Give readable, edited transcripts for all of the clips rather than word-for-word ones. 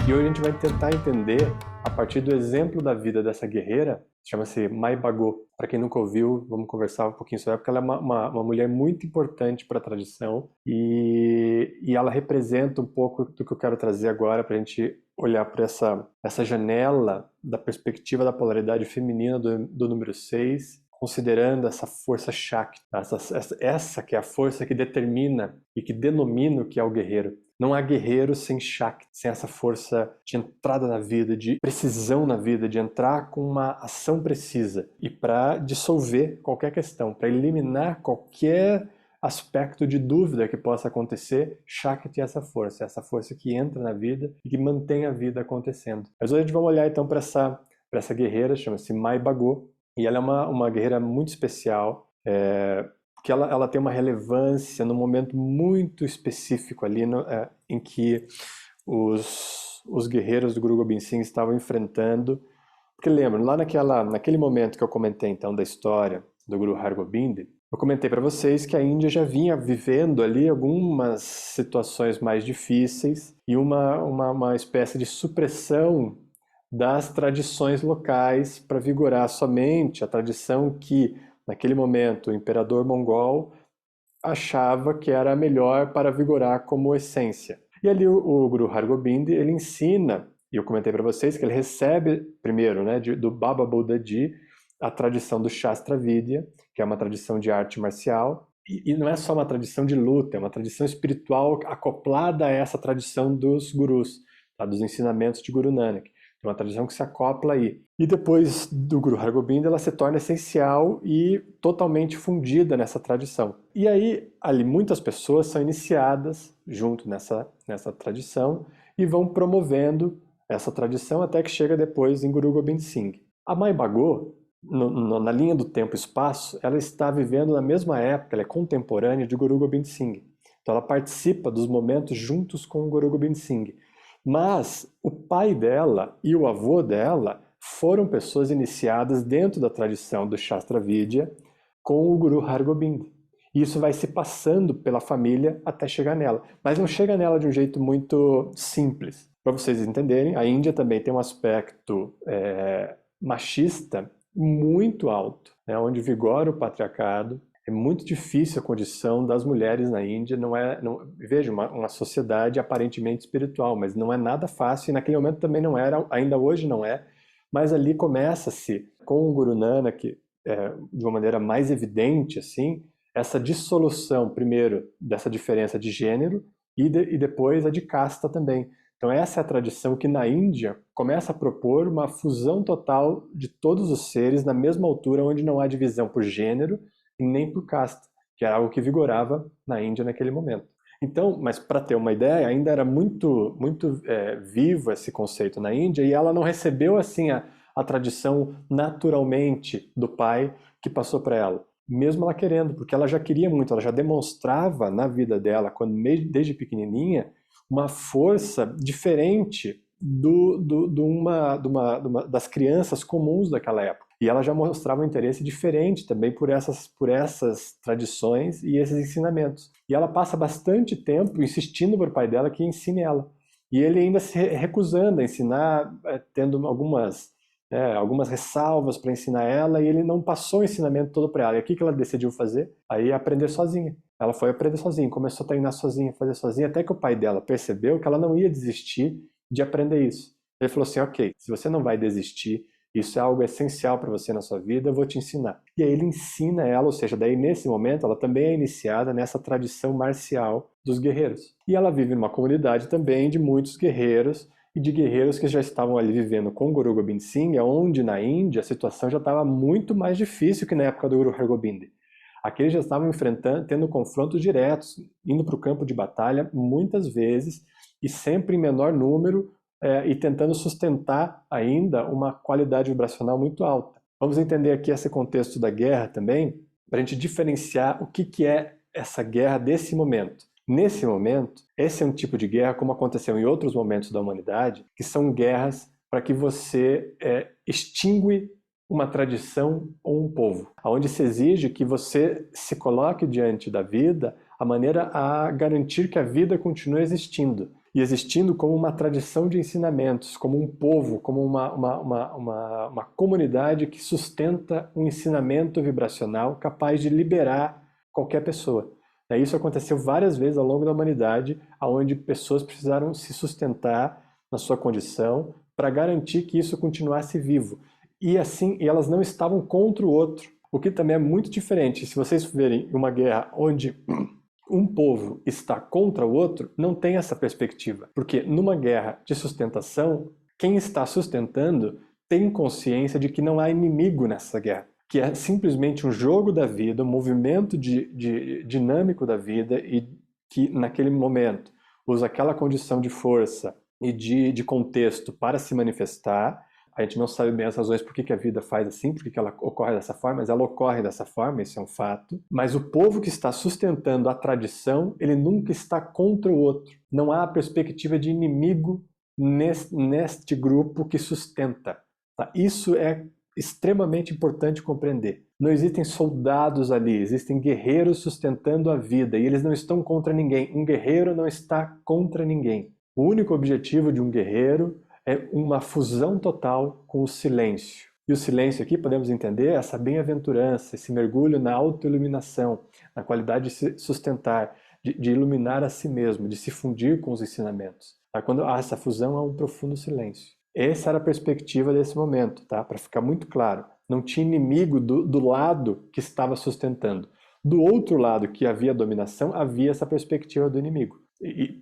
E hoje a gente vai tentar entender, a partir do exemplo da vida dessa guerreira, chama-se Mai Bagó. Para quem nunca ouviu, vamos conversar um pouquinho sobre ela, porque ela é uma mulher muito importante para a tradição e ela representa um pouco do que eu quero trazer agora para a gente olhar para essa janela da perspectiva da polaridade feminina do número 6, considerando essa força Shakti, essa que é a força que determina e que denomina o que é o guerreiro. Não há guerreiro sem Shakti, sem essa força de entrada na vida, de precisão na vida, de entrar com uma ação precisa e para dissolver qualquer questão, para eliminar qualquer aspecto de dúvida que possa acontecer. Shakti é essa força que entra na vida e que mantém a vida acontecendo. Mas hoje a gente vai olhar então para essa guerreira, chama-se Mai Bagó, e ela é uma guerreira muito especial, porque ela tem uma relevância num momento muito específico ali em que os guerreiros do Guru Gobind Singh estavam enfrentando. Porque lembra, lá naquele momento que eu comentei então da história do Guru Hargobind, eu comentei para vocês que a Índia já vinha vivendo ali algumas situações mais difíceis e uma espécie de supressão das tradições locais para vigorar somente a tradição que, naquele momento, o imperador mongol achava que era a melhor para vigorar como essência. E ali o Guru Hargobind, ele ensina, e eu comentei para vocês que ele recebe primeiro, né, do Baba Buddha Ji, a tradição do Shastra Vidya, que é uma tradição de arte marcial, e não é só uma tradição de luta, é uma tradição espiritual acoplada a essa tradição dos gurus, tá, dos ensinamentos de Guru Nanak. É uma tradição que se acopla aí. E depois do Guru Hargobind, ela se torna essencial e totalmente fundida nessa tradição. E aí, ali muitas pessoas são iniciadas junto nessa tradição e vão promovendo essa tradição até que chega depois em Guru Gobind Singh. A Mai Bagó, na linha do tempo e espaço, ela está vivendo na mesma época, ela é contemporânea de Guru Gobind Singh. Então ela participa dos momentos juntos com o Guru Gobind Singh. Mas o pai dela e o avô dela foram pessoas iniciadas dentro da tradição do Shastra Vidya com o Guru Hargobind. E isso vai se passando pela família até chegar nela. Mas não chega nela de um jeito muito simples. Para vocês entenderem, a Índia também tem um aspecto machista muito alto, né, onde vigora o patriarcado. É muito difícil a condição das mulheres na Índia, veja, uma sociedade aparentemente espiritual, mas não é nada fácil, e naquele momento também não era, ainda hoje não é, mas ali começa-se, com o Guru Nanak, de uma maneira mais evidente, assim, essa dissolução, primeiro, dessa diferença de gênero, e depois a de casta também. Então essa é a tradição que na Índia começa a propor uma fusão total de todos os seres na mesma altura, onde não há divisão por gênero, e nem por casta, que era algo que vigorava na Índia naquele momento. Então, mas para ter uma ideia, ainda era muito vivo esse conceito na Índia, e ela não recebeu assim a tradição naturalmente do pai que passou para ela, mesmo ela querendo, porque ela já queria muito, ela já demonstrava na vida dela, desde pequenininha, uma força diferente das crianças comuns daquela época. E ela já mostrava um interesse diferente também por essas tradições e esses ensinamentos. E ela passa bastante tempo insistindo para o pai dela que ensine ela. E ele ainda se recusando a ensinar, tendo algumas ressalvas para ensinar ela, e ele não passou o ensinamento todo para ela. E o que ela decidiu fazer? Aí aprender sozinha. Ela foi aprender sozinha, começou a treinar sozinha, fazer sozinha, até que o pai dela percebeu que ela não ia desistir de aprender isso. Ele falou assim, ok, se você não vai desistir, isso é algo essencial para você na sua vida, eu vou te ensinar. E aí ele ensina ela, ou seja, daí nesse momento ela também é iniciada nessa tradição marcial dos guerreiros. E ela vive numa comunidade também de muitos guerreiros, e de guerreiros que já estavam ali vivendo com o Guru Gobind Singh, onde na Índia a situação já estava muito mais difícil que na época do Guru Hargobind. Aqui eles já estavam tendo confrontos diretos, indo para o campo de batalha muitas vezes, e sempre em menor número, e tentando sustentar ainda uma qualidade vibracional muito alta. Vamos entender aqui esse contexto da guerra também, para a gente diferenciar o que é essa guerra desse momento. Nesse momento, esse é um tipo de guerra, como aconteceu em outros momentos da humanidade, que são guerras para que você extingue uma tradição ou um povo, onde se exige que você se coloque diante da vida a maneira a garantir que a vida continue existindo. e existindo como uma tradição de ensinamentos, como um povo, como uma comunidade que sustenta um ensinamento vibracional capaz de liberar qualquer pessoa. Isso aconteceu várias vezes ao longo da humanidade, onde pessoas precisaram se sustentar na sua condição para garantir que isso continuasse vivo. E assim, elas não estavam contra o outro, o que também é muito diferente. Se vocês verem uma guerra onde um povo está contra o outro, não tem essa perspectiva. Porque numa guerra de sustentação, quem está sustentando tem consciência de que não há inimigo nessa guerra, que é simplesmente um jogo da vida, um movimento dinâmico da vida, e que naquele momento usa aquela condição de força e de contexto para se manifestar. A gente não sabe bem as razões por que a vida faz assim, por que ela ocorre dessa forma, mas ela ocorre dessa forma, isso é um fato. Mas o povo que está sustentando a tradição, ele nunca está contra o outro. Não há a perspectiva de inimigo neste grupo que sustenta. Tá? Isso é extremamente importante compreender. Não existem soldados ali, existem guerreiros sustentando a vida, e eles não estão contra ninguém. Um guerreiro não está contra ninguém. O único objetivo de um guerreiro é uma fusão total com o silêncio. E o silêncio aqui podemos entender essa bem-aventurança, esse mergulho na autoiluminação, na qualidade de se sustentar, de iluminar a si mesmo, de se fundir com os ensinamentos. Quando há essa fusão, há um profundo silêncio. Essa era a perspectiva desse momento, tá? Para ficar muito claro. Não tinha inimigo do lado que estava sustentando. Do outro lado, que havia dominação, havia essa perspectiva do inimigo.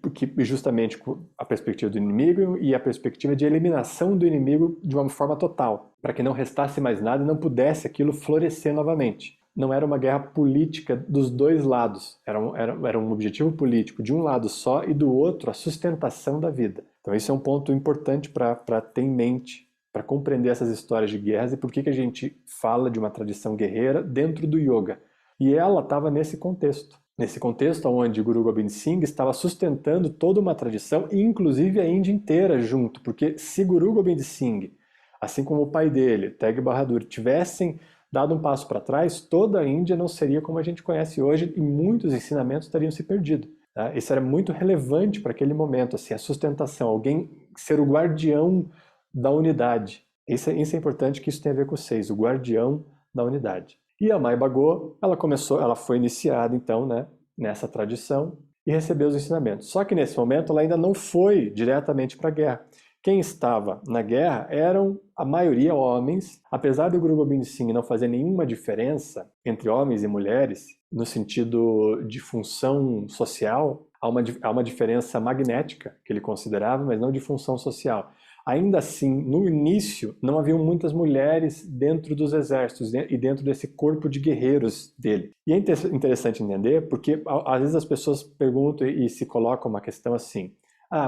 Porque justamente a perspectiva do inimigo e a perspectiva de eliminação do inimigo de uma forma total, para que não restasse mais nada e não pudesse aquilo florescer novamente. Não era uma guerra política dos dois lados, era um objetivo político de um lado só e do outro a sustentação da vida. Então esse é um ponto importante para ter em mente, para compreender essas histórias de guerras e por que a gente fala de uma tradição guerreira dentro do yoga. E ela estava nesse contexto onde Guru Gobind Singh estava sustentando toda uma tradição, e inclusive a Índia inteira junto, porque se Guru Gobind Singh, assim como o pai dele, Teg Bahadur, tivessem dado um passo para trás, toda a Índia não seria como a gente conhece hoje e muitos ensinamentos teriam se perdido. Tá? Isso era muito relevante para aquele momento, assim, a sustentação, alguém ser o guardião da unidade. Isso é importante, que isso tem a ver com vocês, o guardião da unidade. E a Mai Bhagô, ela foi iniciada então, né, nessa tradição e recebeu os ensinamentos. Só que nesse momento ela ainda não foi diretamente para a guerra. Quem estava na guerra eram a maioria homens, apesar do Guru Gobind Singh não fazer nenhuma diferença entre homens e mulheres, no sentido de função social, há uma diferença magnética que ele considerava, mas não de função social. Ainda assim, no início, não haviam muitas mulheres dentro dos exércitos e dentro desse corpo de guerreiros dele. E é interessante entender, porque às vezes as pessoas perguntam e se colocam uma questão assim: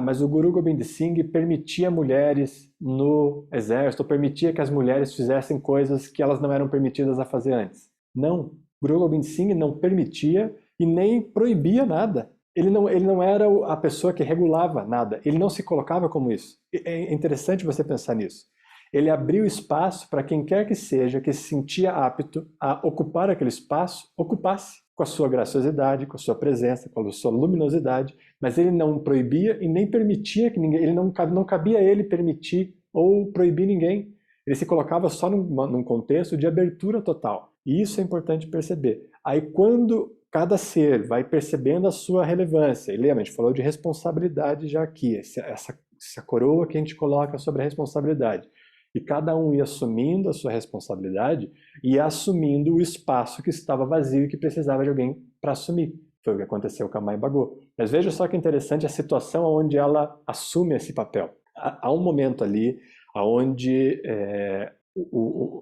mas o Guru Gobind Singh permitia mulheres no exército, ou permitia que as mulheres fizessem coisas que elas não eram permitidas a fazer antes. Não, Guru Gobind Singh não permitia e nem proibia nada. Ele não era a pessoa que regulava nada, ele não se colocava como isso. É interessante você pensar nisso. Ele abriu espaço para quem quer que seja, que se sentia apto a ocupar aquele espaço, ocupasse, com a sua graciosidade, com a sua presença, com a sua luminosidade, mas ele não proibia e nem permitia que ninguém, não cabia a ele permitir ou proibir ninguém. Ele se colocava só num contexto de abertura total. E isso é importante perceber. Aí quando cada ser vai percebendo a sua relevância, e lembra, a gente falou de responsabilidade já aqui, essa coroa que a gente coloca sobre a responsabilidade. E cada um ia assumindo a sua responsabilidade e assumindo o espaço que estava vazio e que precisava de alguém para assumir. Foi o que aconteceu com a Mai Bhagô. Mas veja só que interessante a situação onde ela assume esse papel. Há um momento ali onde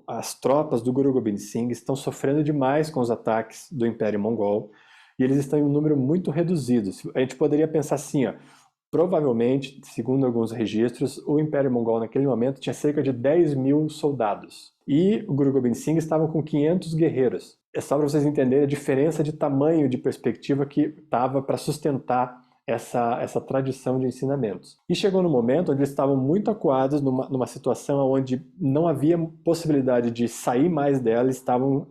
as tropas do Guru Gobind Singh estão sofrendo demais com os ataques do Império Mongol e eles estão em um número muito reduzido. A gente poderia pensar assim, provavelmente, segundo alguns registros, o Império Mongol naquele momento tinha cerca de 10 mil soldados e o Guru Gobind Singh estava com 500 guerreiros. É só para vocês entenderem a diferença de tamanho de perspectiva que estava para sustentar essa tradição de ensinamentos. E chegou no momento onde eles estavam muito acuados numa situação onde não havia possibilidade de sair mais dela, eles estavam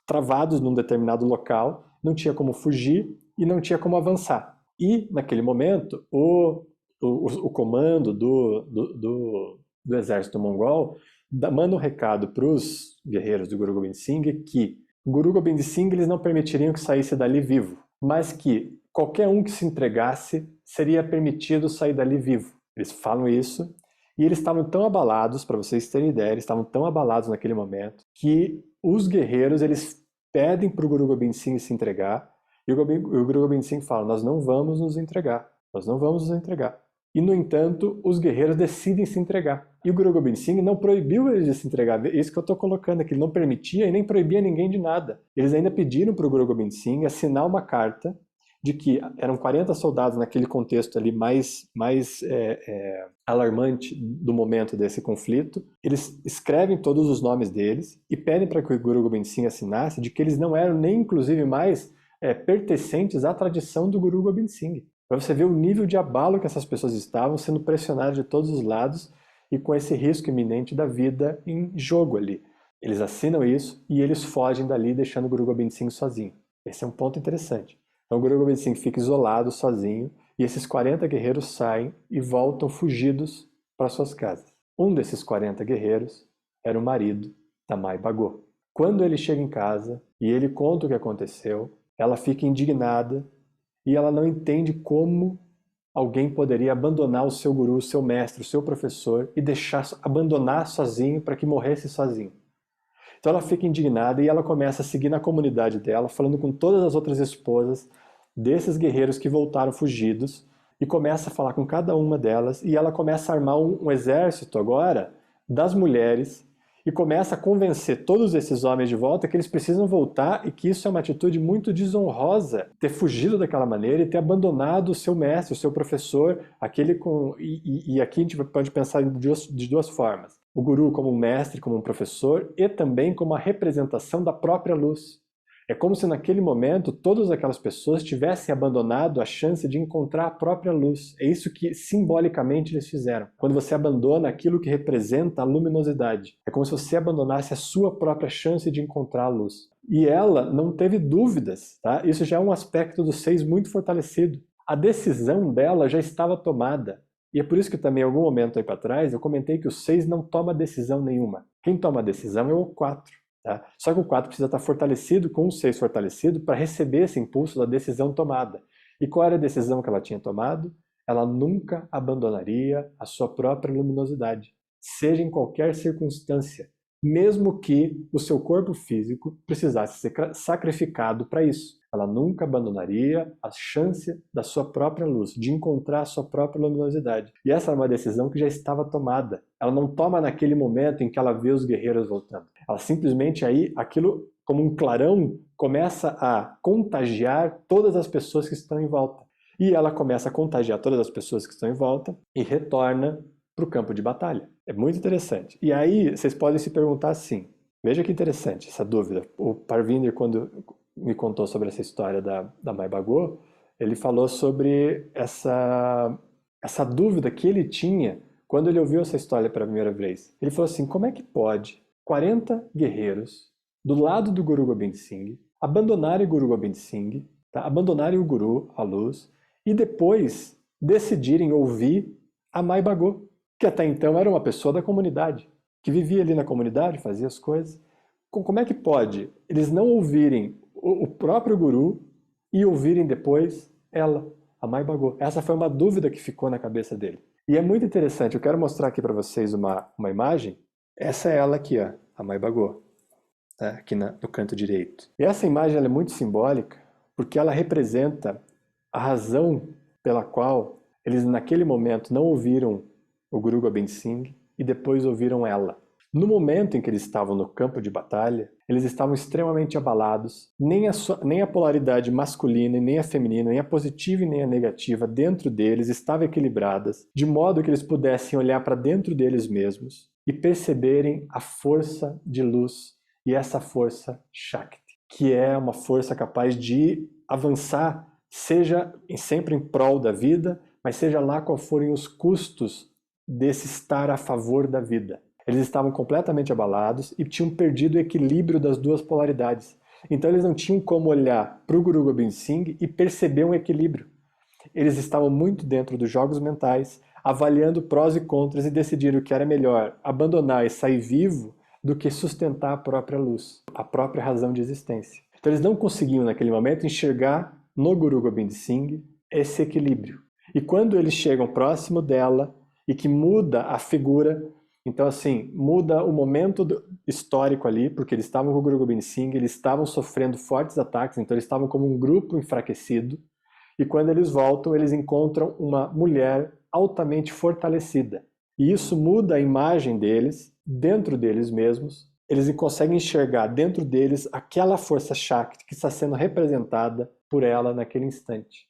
travados num determinado local, não tinha como fugir e não tinha como avançar. E, naquele momento, o o comando do exército mongol manda um recado para os guerreiros do Guru Gobind Singh que o Guru Gobind Singh eles não permitiriam que saísse dali vivo, mas que qualquer um que se entregasse seria permitido sair dali vivo. Eles falam isso e eles estavam tão abalados, para vocês terem ideia, eles estavam tão abalados naquele momento que os guerreiros eles pedem para o Guru Gobind Singh se entregar e o Guru Gobind Singh fala, nós não vamos nos entregar, nós não vamos nos entregar. E, no entanto, os guerreiros decidem se entregar. E o Guru Gobind Singh não proibiu eles de se entregar. É isso que eu estou colocando aqui. Ele não permitia e nem proibia ninguém de nada. Eles ainda pediram para o Guru Gobind Singh assinar uma carta de que eram 40 soldados naquele contexto ali mais alarmante do momento desse conflito. Eles escrevem todos os nomes deles e pedem para que o Guru Gobind Singh assinasse de que eles não eram nem, inclusive, mais pertencentes à tradição do Guru Gobind Singh. Para você ver o nível de abalo que essas pessoas estavam, sendo pressionadas de todos os lados e com esse risco iminente da vida em jogo ali. Eles assinam isso e eles fogem dali, deixando o Guru Gobind Singh sozinho. Esse é um ponto interessante. Então o Guru Gobind Singh fica isolado, sozinho, e esses 40 guerreiros saem e voltam fugidos para suas casas. Um desses 40 guerreiros era o marido da Mai Bhago. Quando ele chega em casa e ele conta o que aconteceu, ela fica indignada e ela não entende como alguém poderia abandonar o seu guru, o seu mestre, o seu professor e abandonar sozinho para que morresse sozinho. Então ela fica indignada e ela começa a seguir na comunidade dela, falando com todas as outras esposas desses guerreiros que voltaram fugidos e começa a falar com cada uma delas e ela começa a armar um exército agora das mulheres e começa a convencer todos esses homens de volta que eles precisam voltar e que isso é uma atitude muito desonrosa, ter fugido daquela maneira e ter abandonado o seu mestre, o seu professor, e aqui a gente pode pensar de duas formas. O guru como um mestre, como um professor e também como a representação da própria luz. É como se naquele momento todas aquelas pessoas tivessem abandonado a chance de encontrar a própria luz. É isso que simbolicamente eles fizeram. Quando você abandona aquilo que representa a luminosidade, é como se você abandonasse a sua própria chance de encontrar a luz. E ela não teve dúvidas, tá? Isso já é um aspecto do 6 muito fortalecido. A decisão dela já estava tomada. E é por isso que também, em algum momento aí para trás, eu comentei que o 6 não toma decisão nenhuma. Quem toma a decisão é o 4. Tá? Só que o 4 precisa estar fortalecido com o 6 fortalecido para receber esse impulso da decisão tomada. E qual era a decisão que ela tinha tomado? Ela nunca abandonaria a sua própria luminosidade, seja em qualquer circunstância, mesmo que o seu corpo físico precisasse ser sacrificado para isso. Ela nunca abandonaria a chance da sua própria luz, de encontrar a sua própria luminosidade. E essa é uma decisão que já estava tomada. Ela não toma naquele momento em que ela vê os guerreiros voltando. Ela simplesmente aí, aquilo como um clarão, começa a contagiar todas as pessoas que estão em volta. E ela começa a contagiar todas as pessoas que estão em volta e retorna para o campo de batalha. É muito interessante. E aí vocês podem se perguntar assim, veja que interessante essa dúvida. O Parvinder, quando me contou sobre essa história da Mai Bhago, ele falou sobre essa dúvida que ele tinha quando ele ouviu essa história pela primeira vez. Ele falou assim, como é que pode 40 guerreiros do lado do Guru Gobind Singh abandonarem o Guru Gobind Singh, tá? Abandonarem o Guru, a luz, e depois decidirem ouvir a Mai Bhago, que até então era uma pessoa da comunidade, que vivia ali na comunidade, fazia as coisas. Como é que pode eles não ouvirem o próprio Guru e ouvirem depois ela, a Mai Bhago? Essa foi uma dúvida que ficou na cabeça dele. E é muito interessante, eu quero mostrar aqui para vocês uma imagem. Essa é ela aqui, ó, a Mai Bhago, tá? Aqui no canto direito. E essa imagem ela é muito simbólica, porque ela representa a razão pela qual eles naquele momento não ouviram o Guru Gobind Singh e depois ouviram ela. No momento em que eles estavam no campo de batalha, eles estavam extremamente abalados, nem a polaridade masculina e nem a feminina, nem a positiva e nem a negativa dentro deles estavam equilibradas, de modo que eles pudessem olhar para dentro deles mesmos e perceberem a força de luz e essa força Shakti, que é uma força capaz de avançar, seja sempre em prol da vida, mas seja lá qual forem os custos desse estar a favor da vida. Eles estavam completamente abalados e tinham perdido o equilíbrio das duas polaridades. Então eles não tinham como olhar para o Guru Gobind Singh e perceber um equilíbrio. Eles estavam muito dentro dos jogos mentais, avaliando prós e contras e decidiram que era melhor abandonar e sair vivo do que sustentar a própria luz, a própria razão de existência. Então eles não conseguiam naquele momento enxergar no Guru Gobind Singh esse equilíbrio. E quando eles chegam próximo dela e que muda a figura, então assim, muda o momento histórico ali, porque eles estavam com o Guru Gobind Singh, eles estavam sofrendo fortes ataques, então eles estavam como um grupo enfraquecido, e quando eles voltam, eles encontram uma mulher altamente fortalecida. E isso muda a imagem deles, dentro deles mesmos. Eles conseguem enxergar dentro deles aquela força Shakti que está sendo representada por ela naquele instante.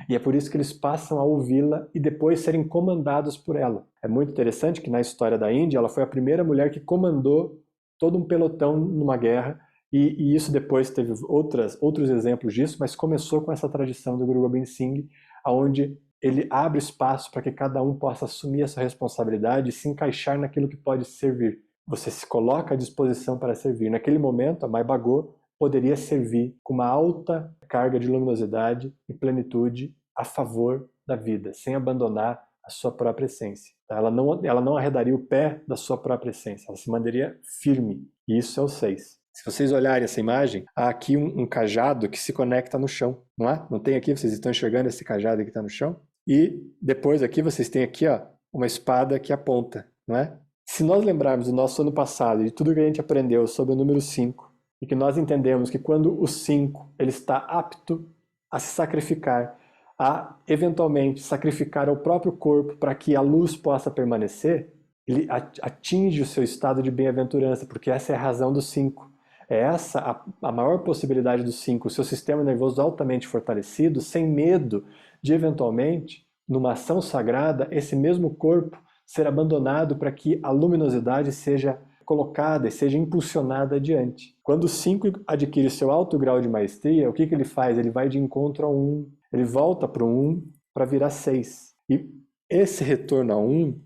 E é por isso que eles passam a ouvi-la e depois serem comandados por ela. É muito interessante que na história da Índia, ela foi a primeira mulher que comandou todo um pelotão numa guerra, e isso depois teve outros exemplos disso, mas começou com essa tradição do Guru Gobind Singh, onde ele abre espaço para que cada um possa assumir essa responsabilidade e se encaixar naquilo que pode servir. Você se coloca à disposição para servir. Naquele momento, a Mai Bhagôt poderia servir com uma alta carga de luminosidade e plenitude a favor da vida, sem abandonar a sua própria essência. Ela não arredaria o pé da sua própria essência, ela se manteria firme. E isso é o 6. Se vocês olharem essa imagem, há aqui um cajado que se conecta no chão, não é? Não tem aqui? Vocês estão enxergando esse cajado que está no chão? E depois aqui vocês têm aqui, ó, uma espada que aponta, não é? Se nós lembrarmos do nosso ano passado e de tudo que a gente aprendeu sobre o número 5, e que nós entendemos que quando o 5 ele está apto a se sacrificar, a eventualmente sacrificar o próprio corpo para que a luz possa permanecer, ele atinge o seu estado de bem-aventurança, porque essa é a razão do 5. É essa a maior possibilidade do 5, o seu sistema nervoso altamente fortalecido, sem medo de eventualmente, numa ação sagrada, esse mesmo corpo ser abandonado para que a luminosidade seja colocada e seja impulsionada adiante. Quando o 5 adquire seu alto grau de maestria, o que ele faz? Ele vai de encontro ao 1, ele volta para o 1 para virar 6. E esse retorno a 1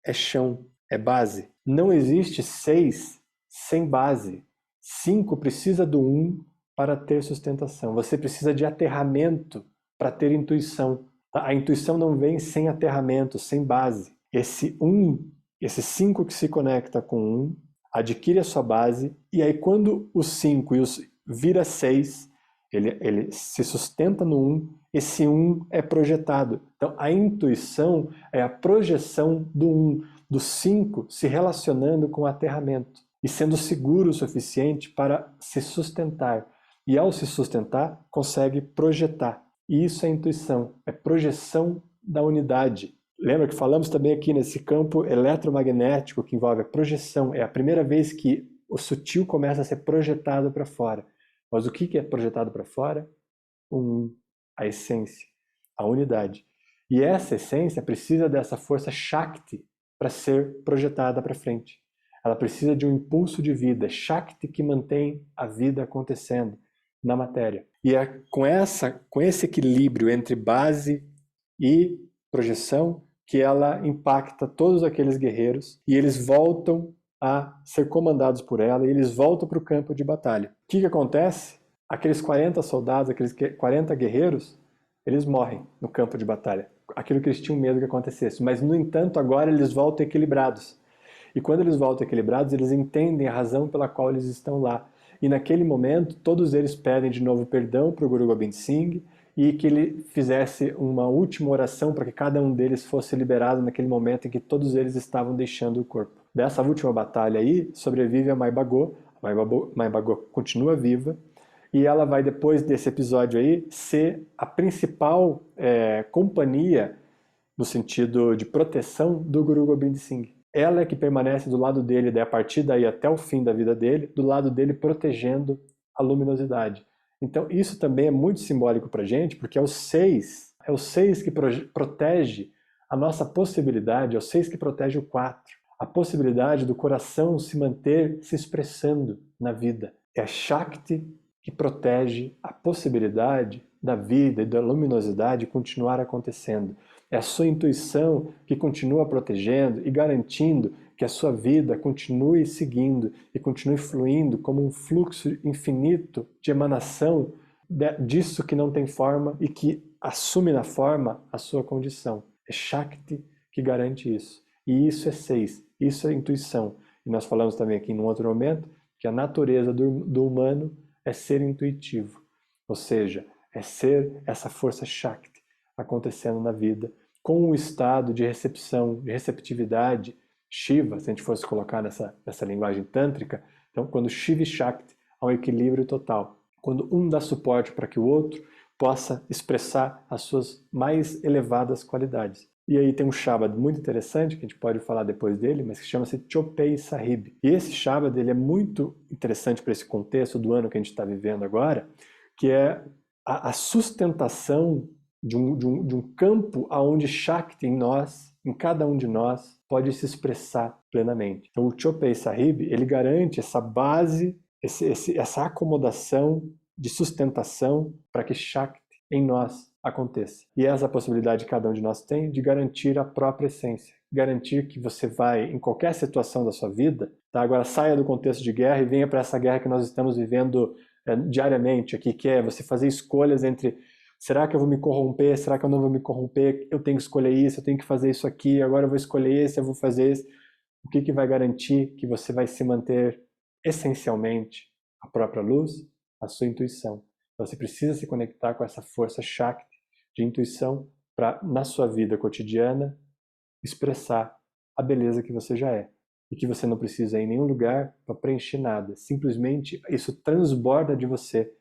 é chão, é base. Não existe 6 sem base. 5 precisa do 1 para ter sustentação. Você precisa de aterramento para ter intuição. A intuição não vem sem aterramento, sem base. Esse 1, esse 5 que se conecta com 1, adquire a sua base, e aí quando o 5 vira 6, ele se sustenta no 1, esse 1 é projetado. Então a intuição é a projeção do 1, do 5 se relacionando com o aterramento e sendo seguro o suficiente para se sustentar. E ao se sustentar, consegue projetar. E isso é intuição, é projeção da unidade. Lembra que falamos também aqui nesse campo eletromagnético que envolve a projeção. É a primeira vez que o sutil começa a ser projetado para fora. Mas o que é projetado para fora? A essência, a unidade. E essa essência precisa dessa força Shakti para ser projetada para frente. Ela precisa de um impulso de vida, Shakti, que mantém a vida acontecendo na matéria. E é com esse equilíbrio entre base e projeção que ela impacta todos aqueles guerreiros e eles voltam a ser comandados por ela e eles voltam para o campo de batalha. O que acontece? Aqueles 40 soldados, aqueles 40 guerreiros, eles morrem no campo de batalha. Aquilo que eles tinham medo que acontecesse. Mas, no entanto, agora eles voltam equilibrados. E quando eles voltam equilibrados, eles entendem a razão pela qual eles estão lá. E naquele momento, todos eles pedem de novo perdão para o Guru Gobind Singh e que ele fizesse uma última oração para que cada um deles fosse liberado naquele momento em que todos eles estavam deixando o corpo. Dessa última batalha aí, sobrevive a Mai Bhagôt. A Mai Bhagôt continua viva e ela vai, depois desse episódio aí, ser a principal companhia no sentido de proteção do Guru Gobind Singh. Ela é que permanece do lado dele, a partir daí até o fim da vida dele, do lado dele protegendo a luminosidade. Então isso também é muito simbólico para a gente, porque é o 6 que protege a nossa possibilidade, é o 6 que protege o 4. A possibilidade do coração se manter se expressando na vida. É a Shakti que protege a possibilidade da vida e da luminosidade continuar acontecendo. É a sua intuição que continua protegendo e garantindo que a sua vida continue seguindo e continue fluindo como um fluxo infinito de emanação disso que não tem forma e que assume na forma a sua condição. É Shakti que garante isso. E isso é 6, isso é intuição. E nós falamos também aqui num outro momento que a natureza do humano é ser intuitivo. Ou seja, é ser essa força Shakti acontecendo na vida, com um estado de recepção, de receptividade, Shiva, se a gente fosse colocar nessa linguagem tântrica, então quando Shiva e Shakti há um equilíbrio total, quando um dá suporte para que o outro possa expressar as suas mais elevadas qualidades. E aí tem um Shabad muito interessante, que a gente pode falar depois dele, mas que chama-se Chopei Sahib. E esse Shabad ele é muito interessante para esse contexto do ano que a gente está vivendo agora, que é a sustentação de um campo onde Shakti em nós, em cada um de nós, pode se expressar plenamente. Então o Chopei Sahib, ele garante essa base, essa acomodação de sustentação para que Shakti em nós aconteça. E essa possibilidade que cada um de nós tem de garantir a própria essência, garantir que você vai, em qualquer situação da sua vida, tá? Agora saia do contexto de guerra e venha para essa guerra que nós estamos vivendo diariamente aqui, que é você fazer escolhas entre será que eu vou me corromper, será que eu não vou me corromper, eu tenho que escolher isso, eu tenho que fazer isso aqui, agora eu vou escolher esse, eu vou fazer esse. O que vai garantir que você vai se manter essencialmente a própria luz? A sua intuição. Você precisa se conectar com essa força Shakti de intuição para, na sua vida cotidiana, expressar a beleza que você já é. E que você não precisa ir em nenhum lugar para preencher nada. Simplesmente isso transborda de você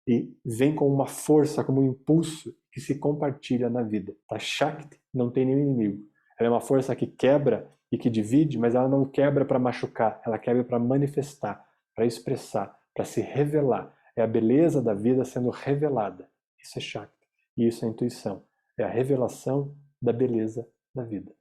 e vem com uma força, como um impulso que se compartilha na vida. A Shakti não tem nenhum inimigo. Ela é uma força que quebra e que divide, mas ela não quebra para machucar, ela quebra para manifestar, para expressar, para se revelar. É a beleza da vida sendo revelada. Isso é Shakti. E isso é intuição. É a revelação da beleza da vida.